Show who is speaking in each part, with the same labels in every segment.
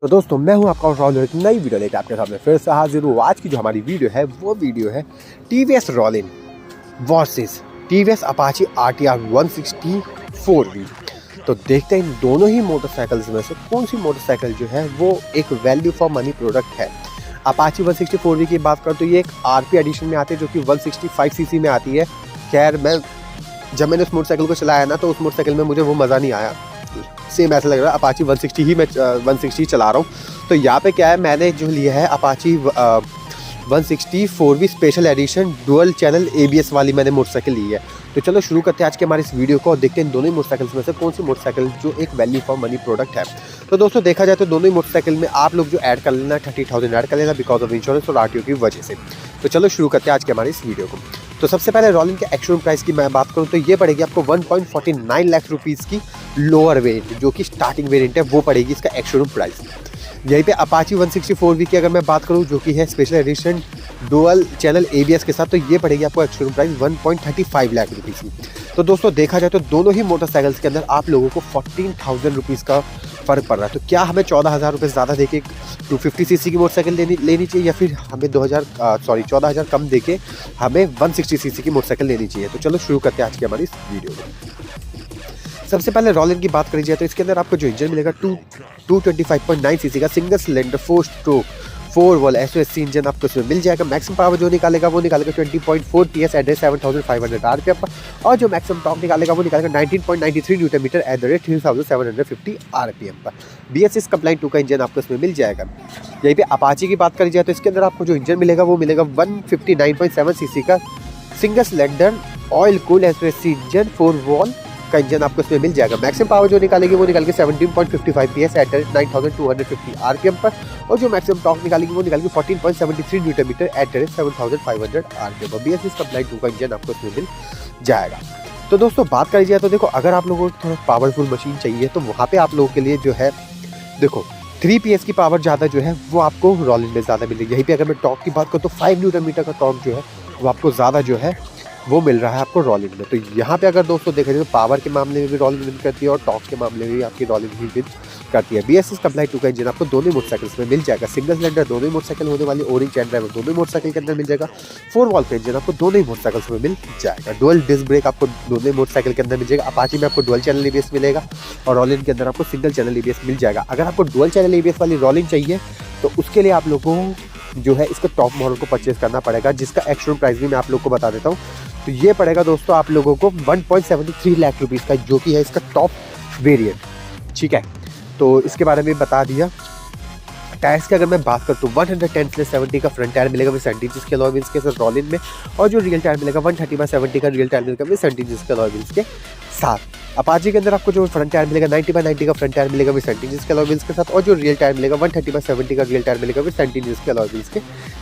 Speaker 1: तो दोस्तों मैं हूं आपका रॉल एक नई वीडियो लेकर आपके सामने फिर से हाजिर हूँ। आज की जो हमारी वीडियो है वो वीडियो है TVS Rollin versus TVS Apache RTR 160 4V। तो देखते हैं इन दोनों ही मोटरसाइकिल्स में से कौन सी मोटरसाइकिल जो है वो एक वैल्यू फॉर मनी प्रोडक्ट है। अपाची 160 4V की बात करें तो ये एक आरपी एडिशन में आती है जो कि 165 सीसी में आती है। खैर जब मैंने उस मोटरसाइकिल को चलाया ना तो उस मोटरसाइकिल में मुझे वो मज़ा नहीं आया। सेम ऐसा लग रहा है अपाची 160 ही मैं 160 चला रहा हूँ। तो यहाँ पे क्या है, मैंने जो लिया है Apache 160 4V special edition dual channel ABS वाली मैंने मोटरसाइकिल ली है। तो चलो शुरू करते हैं आज के हमारे इस वीडियो को और देखते हैं इन दोनों ही मोटरसाइकिल्स में से कौन सी मोटरसाइकिल जो एक वैल्यू फॉर मनी प्रोडक्ट है। तो दोस्तों देखा जाए तो दोनों ही मोटरसाइकिल में आप लोग जो ऐड कर लेना 30,000 ऐड कर लेना बिकॉज ऑफ इंश्योरेंस और RTO की वजह से। तो चलो शुरू करते हैं आज के हमारे इस वीडियो को। तो सबसे पहले रॉलिन के एक्चुअल प्राइस की मैं बात करूं तो ये पड़ेगी आपको 1.49 लाख रुपीज़ की लोअर वेरिएंट जो कि स्टार्टिंग वेरिएंट है वो पड़ेगी इसका एक्चुअल प्राइस। यहीं पे अपाची 160 4V की अगर मैं बात करूं जो कि है special edition dual channel ABS के साथ तो ये पड़ेगी आपको एक्चुअल प्राइस 1.35 लाख रुपीज़ की। तो दोस्तों देखा जाए तो दोनों ही मोटरसाइकिल्स के अंदर आप लोगों को 14,000 रुपीज़ का फ़र्क पड़ रहा है। तो क्या हमें 14,000 रुपये ज़्यादा देके 250 सीसी की मोटरसाइकिल लेनी चाहिए या फिर हमें 14,000 कम देके हमें 160 सीसी की मोटरसाइकिल लेनी चाहिए। तो चलो शुरू करते हैं आज की हमारी इस वीडियो में। सबसे पहले रॉलिन की बात करी जाए तो इसके अंदर आपको जो इंजन मिलेगा 225.9 सीसी का single cylinder 4 valve SOSC engine आपको इसमें मिल जाएगा। मैक्सिमम पावर जो निकालेगा वो निकालेगा 20.4 PS एट 7,500 RPM पर और जो मैक्सिमम टॉर्क निकालेगा वो निकालेगा 19.93 न्यूटन मीटर एट 3,750 RPM पर। BS6 कंप्लाइंट 2 का इंजन आपको इसमें मिल जाएगा। यहीं पे अपाची की बात करी जाए तो इसके अंदर आपको जो इंजन मिलेगा वो मिलेगा 159.7 सीसी का single cylinder oil cool SOSC engine 4 valve का इंजन आपको इसमें मिल जाएगा। मैक्सिमम पावर जो निकालेगी वो निकालेगी 17.55 PS एट 9,250 RPM पर और जो मैक्सिमम टॉर्क निकालेगी वो निकालेगी 14.73 न्यूटन मीटर एट 7,500 RPM पर। BS6 कंप्लाइंट 2 का इंजन आपको इसमें मिल जाएगा। तो दोस्तों बात करी जाए तो देखो अगर आप लोगों को थोड़ा पावरफुल मशीन चाहिए तो वहाँ पे आप लोगों के लिए जो है देखो 3 PS की पावर ज़्यादा जो है वो आपको रॉलिन में ज़्यादा मिलेगी। यहीं पे अगर मैं टॉर्क की बात करूँ तो 5 न्यूटन मीटर का टॉर्क जो है वो आपको ज़्यादा जो है वो मिल रहा है आपको रॉलिन में। तो यहाँ पे अगर दोस्तों देखा जाए तो पावर के मामले में भी रॉलिन विन करती है और टॉर्क के मामले में भी आपकी रॉलिन ही विन करती है। BS6 कंप्लाइंट 2 का इंजन आपको दोनों मोटरसाइकिल्स में मिल जाएगा। सिंगल सिलेंडर दोनों ही मोटरसाइकिल होने वाली ओरिंग चैन ड्राइवर दोनों ही मोटरसाइकिल के अंदर मिल जाएगा। 4 वॉल्व का इंजन आपको दोनों ही मोटरसाइकिल्स में मिल जाएगा। डुअल डिस्क ब्रेक आपको दोनों ही मोटरसाइकिल के अंदर मिल जाएगा। अपाची में आपको डुअल चैनल ABS मिलेगा और रॉलिन के अंदर आपको सिंगल चैनल ABS मिल जाएगा। अगर आपको डुअल चैनल ABS वाली रॉलिन चाहिए तो उसके लिए आप लोगों को जो है इसका टॉप मॉडल को परचेज करना पड़ेगा जिसका एक्चुअल प्राइस भी मैं आप लोग को बता देता हूँ। तो ये पड़ेगा दोस्तों आप लोगों को 1.73 लाख रुपीज़ का जो कि है इसका टॉप वेरिएंट। ठीक है, तो इसके बारे में बता दिया। टायर्स की अगर मैं बात करता हूँ 110/70 का फ्रंट टायर मिलेगा 70 इंच के अलॉय व्हील्स के साथ रॉलिन में और जो रियल टायर मिलेगा 130/70 का रियल टायर मिलेगा 70 इंच के अलॉय व्हील्स के साथ। अपाची के अंदर आपको जो फ्रंट टायर मिलेगा 90/90 का फ्रंट टायर मिलेगा 70 इंच के अलॉय व्हील्स के साथ और जो रियल टायर मिलेगा 130/70 का रियल टायर मिलेगा 70 इंच के अलॉय व्हील्स के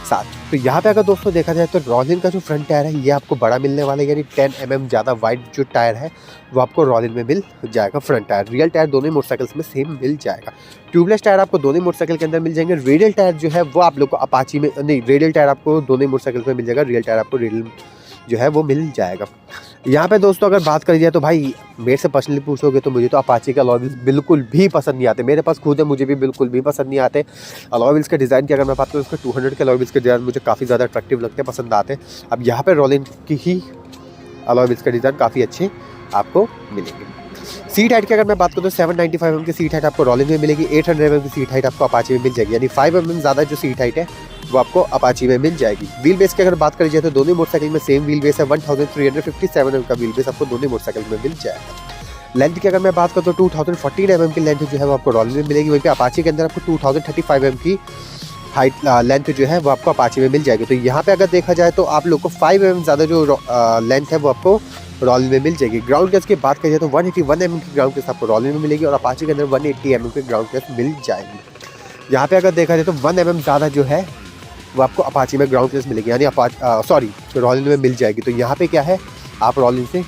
Speaker 1: साथ। तो यहाँ पे अगर दोस्तों देखा जाए तो रॉलिन का जो फ्रंट टायर है ये आपको बड़ा मिलने वाला है, यानी 10 mm ज़्यादा वाइड जो टायर है वो आपको रॉलिन में मिल जाएगा। फ्रंट टायर रियल टायर दोनों ही मोटरसाइकिल्स में सेम मिल जाएगा। ट्यूबलेस टायर आपको दोनों ही मोटरसाइकिल के अंदर मिल जाएंगे। रेडियल टायर जो है वो आप लोग को अपाची में नहीं, रेडियल टायर आपको दोनों ही मोटरसाइकिल में मिल जाएगा। रियल टायर आपको रेडियल जो है वो मिल जाएगा। यहाँ पे दोस्तों अगर बात करी जाए तो भाई मेरे से पर्सनली पूछोगे तो मुझे तो अपाची के अलॉय व्हील्स बिल्कुल भी पसंद नहीं आते। मेरे पास खुद है, मुझे भी बिल्कुल भी पसंद नहीं आते। अलॉय व्हील्स के डिज़ाइन की अगर मैं बात करूँ उसके 200 के अलॉय व्हील्स के डिज़ाइन मुझे काफ़ी ज़्यादा अट्रैक्टिव लगते हैं, पसंद आते हैं। अब यहाँ पे रॉलिन की ही अलॉय व्हील्स के डिज़ाइन काफ़ी अच्छे आपको मिलेंगे। सीट हाइट की अगर मैं बात करूँ तो 795 mm की सीट हाइट आपको रॉलिन में मिलेगी। 800 mm की सीट हाइट आपको अपाची में मिल जाएगी, यानी 5 mm ज़्यादा जो सीट हाइट है वो आपको अपाची में मिल जाएगी। व्हील बेस की अगर बात करी जाए तो दोनों मोटरसाइकिल में सेम व्हील बेस है। 1357 mm का व्हील बेस आपको दोनों मोटरसाइकिल में मिल जाएगा। लेंथ की अगर मैं बात करूँ तो 2014 mm की लेंथ जो है वो आपको रॉलिन में मिलेगी। वहीं पे अपाची के अंदर आपको 2035 mm की हाइट लेंथ जो है वो आपको अपाची में मिल जाएगी। तो यहाँ पे अगर देखा जाए तो आप लोग को 5 mm ज़्यादा जो लेंथ है वो आपको रॉलिन में मिल जाएगी। ग्राउंड क्लियरेंस की बात करिए तो 181 mm की ग्राउंड क्लियरेंस आपको रॉलिन में मिलेगी और अपाची के अंदर 180 mm की ग्राउंड क्लियरेंस मिल जाएगी। यहाँ पे अगर देखा जाए तो 1 mm ज़्यादा जो है वो आपको अपाची में ग्राउंड क्लियरेंस मिलेगी, यानी रॉलिन में मिल जाएगी। तो यहाँ पे क्या है, आप रॉलिन से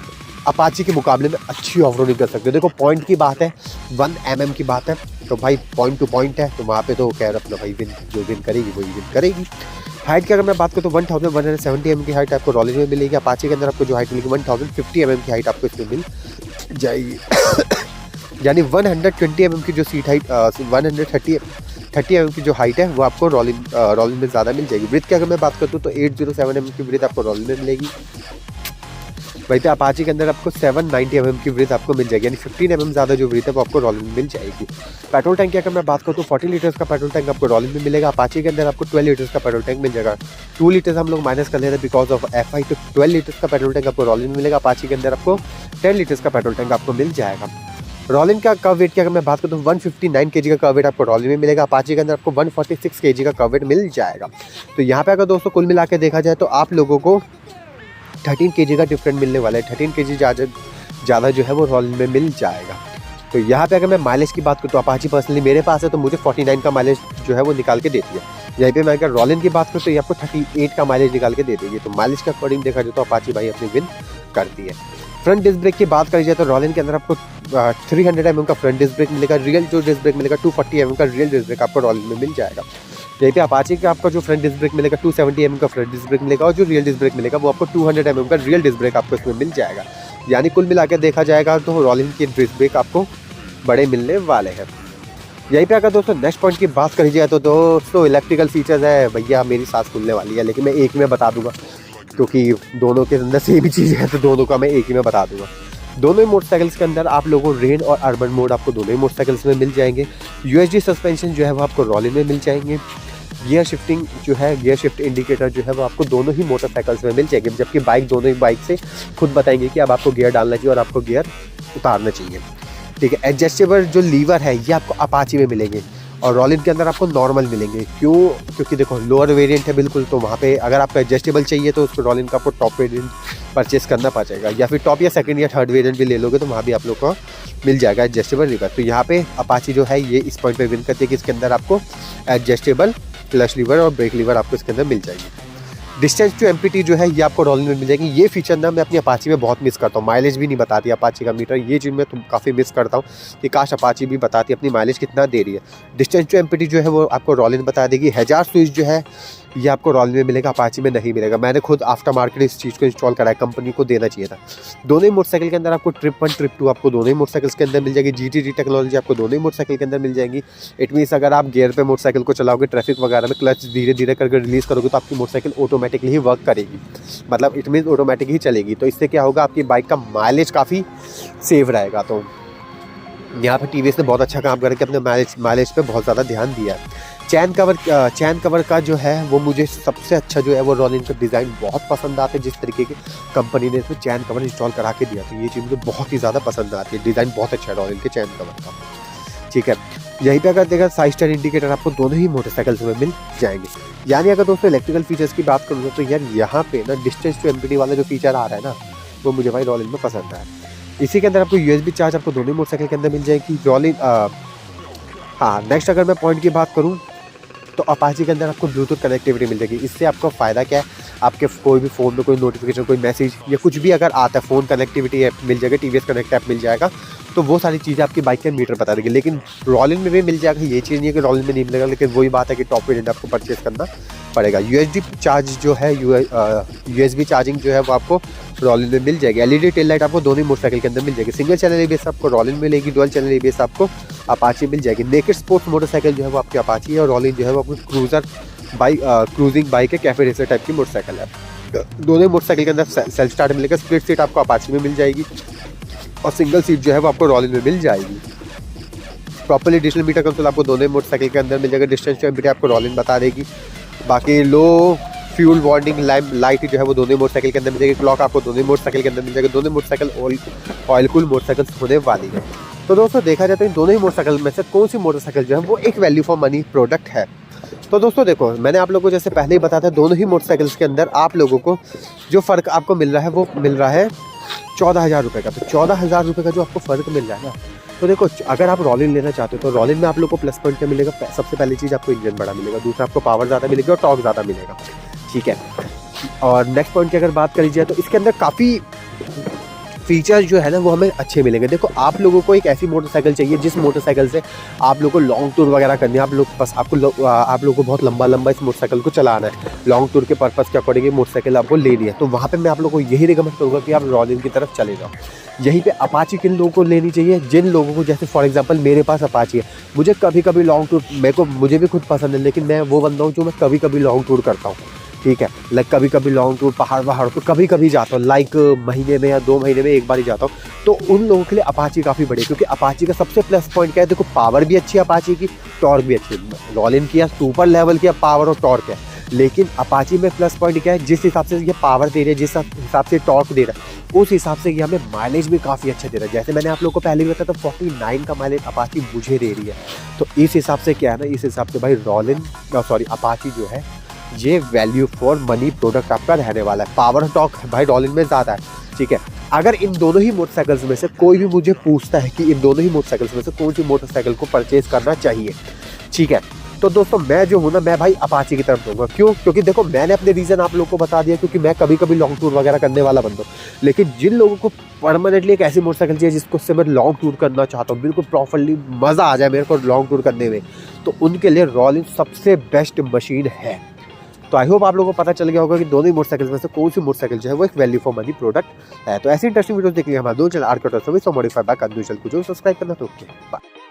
Speaker 1: अपाची के मुकाबले में अच्छी ऑफ रोडिंग कर सकते हो। देखो पॉइंट की बात है, 1 mm की बात है तो भाई पॉइंट टू पॉइंट है, तो वहाँ पे तो कह रहा अपना भाई विन करेगी वही विन करेगी। हाइट की अगर मैं बात करूँ तो 1170 mm की हाइट आपको रॉलिन में मिलेगी। अपाची के अंदर आपको जो हाइट मिलेगी 1050 mm की हाइट आपको इसमें मिल जाएगी। यानी 120 mm की जो सीट हाइट 130 30 mm की जो हाइट है वो आपको रॉलिन में ज़्यादा मिल जाएगी। ब्रीथ की अगर मैं बात करता हूँ तो 807 mm की ब्रीथ आपको रॉलिन में मिलेगी। वहीं पे अपाची के अंदर आपको 790 mm की ब्रीथ आपको मिल जाएगी, यानी 15 mm ज़्यादा जो ब्रीथ है वो आपको रॉलिन में मिल जाएगी। पेट्रोल टैंक की अगर मैं बात करूँ तो 40 लीटर्स का पेट्रोल टैंक आपको रॉलिन में मिलेगा। अपाची के अंदर आपको 12 लीटर्स का पेट्रोल टैंक मिल जाएगा। 2 लीटर्स हम लोग माइनस कर ले रहे हैं बिकॉज ऑफ FI, तो 12 लीटर्स का पेट्रोल टैंक आपको रॉलिन में मिलेगा। अपाची के अंदर आपको 10 लीटर्स का पेट्रोल टैंक आपको मिल जाएगा। रॉलिन का कर्व वेट की अगर मैं बात करूँ तो 159 kg का कर्व वेट आपको रॉलिन में मिलेगा। अपाची के अंदर आपको 146 kg का कर्व वेट मिल जाएगा। तो यहाँ पे अगर दोस्तों कुल मिला के देखा जाए तो आप लोगों को 13 kg का डिफरेंट मिलने वाला है। 13 kg ज़्यादा जो है वो रॉलिन में मिल जाएगा। तो यहाँ पे अगर मैं माइलेज की बात करूँ तो अपाची पर्सनली मेरे पास है तो मुझे 49 का माइलेज जो है वो निकाल के देती है। यहीं पे मैं अगर रॉलिन की बात करूँ तो ये आपको 38 का माइलेज निकाल के दे देगी। तो माइलेज के अकॉर्डिंग देखा जाए तो अपाची भाई अपनी विन करती है। फ्रंट डिस्क ब्रेक की बात करी जाए तो रॉलिन के अंदर आपको 300 mm का फ्रंट डिस्क ब्रेक मिलेगा। रियल जो डिस्क ब्रेक मिलेगा 240 mm का रियल डिस्क ब्रेक आपको रॉलिन में मिल जाएगा। यहीं पे अपाची का आपका जो फ्रंट डिस्क ब्रेक मिलेगा 270 mm का फ्रंट डिस्क ब्रेक मिलेगा और जो रियल डिस्क ब्रेक मिलेगा वो आपको 200 mm का रियल डिस्क ब्रेक आपको इसमें मिल जाएगा। यानी कुल मिला के देखा जाएगा तो रॉलिन के डिस्क ब्रेक आपको बड़े मिलने वाले हैं। यहीं पे अगर दोस्तों नेक्स्ट पॉइंट की बात करी जाए तो दोस्तों इलेक्ट्रिकल फीचर्स है। भैया मेरी सांस खुलने वाली है, लेकिन मैं एक में बता दूंगा क्योंकि दोनों के अंदर सेम ही चीज़ है तो दोनों का मैं एक ही में बता दूंगा। दोनों ही मोटरसाइकिल्स के अंदर आप लोगों को रेन और अर्बन मोड आपको दोनों ही मोटरसाइकिल्स में मिल जाएंगे। USD सस्पेंशन जो है वो आपको रॉलिन में मिल जाएंगे। गियर शिफ्टिंग जो है, गियर शिफ्ट इंडिकेटर जो है वो आपको दोनों ही मोटरसाइकिल्स में मिल जाएंगे, जबकि बाइक दोनों ही बाइक से खुद बताएंगे कि अब आपको गियर डालना चाहिए और आपको गियर उतारना चाहिए। ठीक है, एडजस्टेबल जो लीवर है ये आपको अपाची में मिलेंगे और रॉलिन के अंदर आपको नॉर्मल मिलेंगे। क्यों? क्योंकि देखो लोअर वेरिएंट है बिल्कुल, तो वहाँ पे अगर आपको एडजस्टेबल चाहिए तो उसको रॉलिन का आपको टॉप वेरिएंट परचेस करना पड़ेगा, या फिर टॉप या सेकंड या थर्ड वेरिएंट भी ले लोगे तो वहाँ भी आप लोग को मिल जाएगा एडजस्टेबल लीवर। तो यहाँ पे अपाची जो है ये इस पॉइंट पे विन करती है कि इसके अंदर आपको एडजस्टेबल क्लच लीवर और ब्रेक लीवर आपको इसके अंदर मिल जाएगी। डिस्टेंस टू एमपीटी जो है ये आपको रॉलिन में मिल जाएगी। ये फीचर ना मैं अपनी अपाची में बहुत मिस करता हूँ। माइलेज भी नहीं बताती अपाची का मीटर, ये चीज़ मैं काफ़ी मिस करता हूँ कि काश अपाची भी बताती अपनी माइलेज कितना दे रही है। डिस्टेंस टू एमपीटी जो है वो आपको रॉलिन बता देगी। हैजार्ड स्विच जो है ये आपको रॉलिन में मिलेगा, अपाची में नहीं मिलेगा। मैंने खुद आफ्टर मार्केट इस चीज़ को इंस्टॉल करा है, कंपनी को देना चाहिए था। दोनों ही मोटरसाइकिल के अंदर आपको ट्रिप 1 ट्रिप 2 आपको दोनों ही मोटरसाइकिल्स के अंदर मिल जाएगी। GTD टेक्नोलॉजी आपको दोनों ही मोटरसाइकिल के अंदर मिल जाएगी। इट मीन्स अगर आप गियर पे मोटरसाइकिल को चलाओगे ट्रैफिक वगैरह में, क्लच धीरे धीरे करके रिलीज़ करोगे तो आपकी मोटरसाइकिल ऑटोमेटिकली ही वर्क करेगी, मतलब इट मीन्स ऑटोमेटिक ही चलेगी। तो इससे क्या होगा, आपकी बाइक का माइलेज काफ़ी सेव रहेगा। तो यहाँ पर TVS ने बहुत अच्छा काम करके अपने माइलेज पे बहुत ज़्यादा ध्यान दिया है। चैन कवर का जो है वो मुझे सबसे अच्छा जो है वो रॉलिन का डिज़ाइन बहुत पसंद आता है। जिस तरीके की कंपनी ने इसमें चैन कवर इंस्टॉल करा के दिया तो ये चीज़ मुझे बहुत ही ज़्यादा पसंद आती है। डिज़ाइन बहुत अच्छा है रॉलिन के चैन कवर का। ठीक है, यहीं पे अगर देखा साइड स्टैंड इंडिकेटर आपको दोनों ही मोटरसाइकिल्स में मिल जाएंगे। यानी अगर दोस्तों इलेक्ट्रिकल फीचर्स की बात करूँ तो यार यहाँ पे ना डिस्टेंस टू एमपीटी वाला जो फीचर आ रहा है ना वो मुझे भाई रॉलिन में पसंद है। इसी के अंदर आपको USB चार्ज आपको दोनों ही मोटरसाइकिल के अंदर मिल जाएगी रॉलिन। हाँ, नेक्स्ट अगर मैं पॉइंट की बात करूँ तो अपाची के अंदर आपको ब्लूटूथ कनेक्टिविटी मिल जाएगी। इससे आपको फ़ायदा क्या है, आपके कोई भी फ़ोन में कोई नोटिफिकेशन, कोई मैसेज या कुछ भी अगर आता है, फ़ोन कनेक्टिविटी ऐप मिल जाएगा, TVS कनेक्ट ऐप मिल जाएगा, तो वो सारी चीज़ें आपकी बाइक के मीटर बता देगी। लेकिन रॉलिन में भी मिल जाएगा, ये चीज़ नहीं है कि रॉलिन में नहीं मिलेगा, लेकिन वही बात है कि टॉप वेरिएंट आपको परचेस करना पड़ेगा। USB चार्ज जो है USB चार्जिंग जो है वो आपको रॉलिन में मिल जाएगी। LED टेल लाइट आपको दोनों ही मोटरसाइकिल के अंदर मिल जाएगी। सिंगल चैनल ABS आपको रॉलिन मिलेगी, डुअल चैनल ABS आपको अपाची मिल जाएगी। नेकेड स्पोर्ट्स मोटरसाइकिल जो है वो आपकी अपाची है और रॉलिन जो है वो आपको क्रूजिंग बाइक है, कैफे रेसर टाइप की मोटरसाइकिल है। दोनों ही मोटरसाइकिल के अंदर सेल्फ स्टार्ट मिलेगा। स्प्लिट सीट आपको अपाची में मिल जाएगी और सिंगल सीट जो है वो आपको रॉलिन में मिल जाएगी। प्रॉपर्ली डिजिटल मीटर कंट्रोल आपको दोनों ही मोटरसाइकिल के अंदर मिल जाएगा। डिस्टेंस टू एमपीटी आपको रॉलिन बता देगी। बाकी लो फ्यूल वार्निंग लाइट जो है वो दोनों ही मोटरसाइकिल के अंदर मिल जाएगी। क्लॉक आपको दोनों ही मोटरसाइकिल के अंदर मिल जाएगी। दोनों मोटरसाइकिल ऑयल कूल मोटरसाइकिल होने वाली है। तो दोस्तों देखा जाए तो इन दोनों ही मोटरसाइकिल में से कौन सी मोटरसाइकिल जो है वो एक वैल्यू फॉर मनी प्रोडक्ट है। तो दोस्तों देखो, मैंने आप लोगों को जैसे पहले ही बताया था, दोनों ही मोटरसाइकिल्स के अंदर आप लोगों को जो फ़र्क आपको मिल रहा है वो मिल रहा है 14,000 रुपये का। तो 14,000 रुपये का जो आपको फ़र्क मिल रहा है ना, तो देखो अगर आप रॉलिन लेना चाहते हो तो रॉलिन में आप लोग को प्लस पॉइंट क्या मिलेगा। सबसे पहली चीज़ आपको इंजन बड़ा मिलेगा, दूसरा आपको पावर ज़्यादा मिलेगी और टॉर्क ज़्यादा मिलेगा। ठीक है, और नेक्स्ट पॉइंट की अगर बात करी जाए तो इसके अंदर काफ़ी फीचर जो है ना वो हमें अच्छे मिलेंगे। देखो आप लोगों को एक ऐसी मोटरसाइकिल चाहिए जिस मोटरसाइकिल से आप लोगों को लॉन्ग टूर वगैरह करनी है, आप लोग बस आप लोगों को बहुत लंबा इस मोटरसाइकिल को चलाना है, लॉन्ग टूर के पर्पज़ के अकॉर्डिंग ये मोटरसाइकिल आपको लेनी है, तो वहाँ पे मैं आप लोगों को यही रिकमेंड करूँगा कि आप रॉयल की तरफ चले जाओ। यहीं पे अपाची किन लोगों को लेनी चाहिए, जिन लोगों को, जैसे फॉर एग्जांपल मेरे पास अपाची है, मुझे कभी कभी लॉन्ग टूर मुझे भी खुद पसंद है, लेकिन मैं वो बंदा हूँ जो मैं कभी कभी लॉन्ग टूर करता हूँ, ठीक है। लाइक कभी कभी लॉन्ग टूर पहाड़ तो कभी कभी जाता हूँ, लाइक महीने में या 2 महीने में एक बार ही जाता हूँ। तो उन लोगों के लिए अपाची काफ़ी बढ़िया, क्योंकि अपाची का सबसे प्लस पॉइंट क्या है, देखो पावर भी अच्छी है अपाची की, टॉर्क भी अच्छी है। रॉयल की सुपर लेवल की पावर और टॉर्क है, लेकिन अपाची में प्लस पॉइंट क्या है, जिस हिसाब से ये पावर दे रही है, जिस हिसाब से टॉर्क दे रहा है, उस हिसाब से ये हमें माइलेज भी काफ़ी अच्छा दे रहा है। जैसे मैंने आप लोगों को पहले भी बताया था 49 का माइलेज अपाची मुझे दे रही है। तो इस हिसाब से क्या है ना, इस हिसाब से भाई अपाची जो है ये वैल्यू फॉर मनी प्रोडक्ट आपका रहने वाला है। पावर टॉर्क भाई रॉयल में ज़्यादा है, ठीक है। अगर इन दोनों ही मोटरसाइकिल्स में से कोई भी मुझे पूछता है कि इन दोनों ही मोटरसाइकिल्स में से कौन सी मोटरसाइकिल को परचेज करना चाहिए, ठीक है, तो दोस्तों मैं जो हूँ ना, मैं भाई अपाची की तरफ दूंगा। क्यों? क्योंकि देखो मैंने अपने रीज़न आप लोगों को बता दिया, क्योंकि मैं कभी कभी लॉन्ग टूर वगैरह करने वाला बंदा हूँ। लेकिन जिन लोगों को परमानेंटली एक ऐसी मोटरसाइकिल चाहिए जिसको से मैं लॉन्ग टूर करना चाहता हूँ, बिल्कुल प्रॉपरली मज़ा आ जाए मेरे को लॉन्ग टूर करने में, तो उनके लिए रॉयल सबसे बेस्ट मशीन है। तो आई होप आप लोगों को पता चल गया होगा कि दोनों ही मोटरसाइकिल में से कौन सी मोटरसाइकिल जो है वो एक वैल्यू फॉर मनी प्रोडक्ट है। तो ऐसी इंटरेस्टिंग वीडियो देखने हमारे दो चैनल आर्ट कटर सर्विस और मॉडिफाइड बाय कंदूशल को जो सब्सक्राइब करना तो ओके बाय।